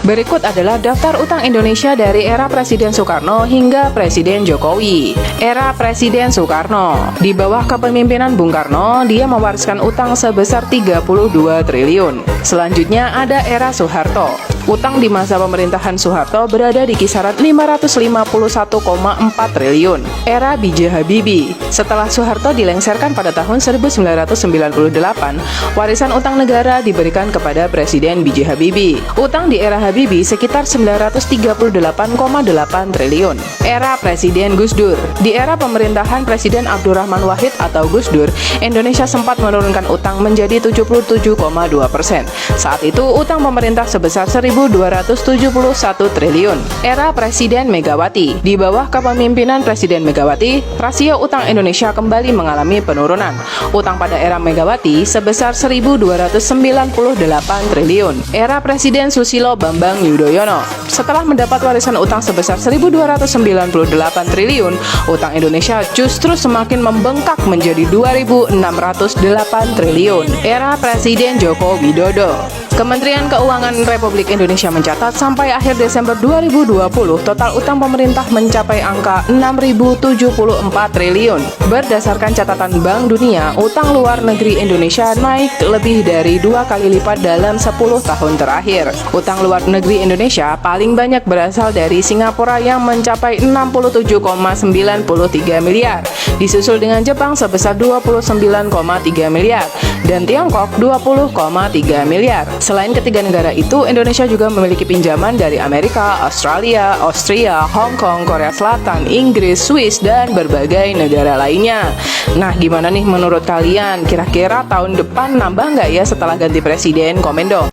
Berikut adalah daftar utang Indonesia dari era Presiden Soekarno hingga Presiden Jokowi. Era Presiden Soekarno. Di bawah kepemimpinan Bung Karno, dia mewariskan utang sebesar 32 triliun. Selanjutnya ada era Soeharto. Utang di masa pemerintahan Soeharto berada di kisaran 551,4 triliun. Era B.J. Habibie. Setelah Soeharto dilengsarkan pada tahun 1998, warisan utang negara diberikan kepada Presiden B.J. Habibie. Utang di era Habibie sekitar 938,8 triliun. Era Presiden Gus Dur. Di era pemerintahan Presiden Abdurrahman Wahid atau Gus Dur, Indonesia sempat menurunkan utang menjadi 77,2%. Saat itu utang pemerintah sebesar 1.271 triliun. Era Presiden Megawati. Di bawah kepemimpinan Presiden Megawati, rasio utang Indonesia kembali mengalami penurunan. Utang pada era Megawati sebesar 1.298 triliun. Era Presiden Susilo Bambang Yudhoyono. Setelah mendapat warisan utang sebesar 1.298 triliun, utang Indonesia justru semakin membengkak menjadi 2.608 triliun. Era Presiden Joko Widodo. Kementerian Keuangan Republik Indonesia mencatat sampai akhir Desember 2020 total utang pemerintah mencapai angka 6.074 triliun. Berdasarkan catatan Bank Dunia, utang luar negeri Indonesia naik lebih dari 2 kali lipat dalam 10 tahun terakhir. Utang luar negeri Indonesia paling banyak berasal dari Singapura yang mencapai 67,93 miliar, disusul dengan Jepang sebesar 29,3 miliar dan Tiongkok 20,3 miliar. Selain ketiga negara itu, Indonesia juga memiliki pinjaman dari Amerika, Australia, Austria, Hong Kong, Korea Selatan, Inggris, Swiss, dan berbagai negara lainnya. Nah, gimana nih menurut kalian? Kira-kira tahun depan nambah nggak ya setelah ganti presiden? Komen dong.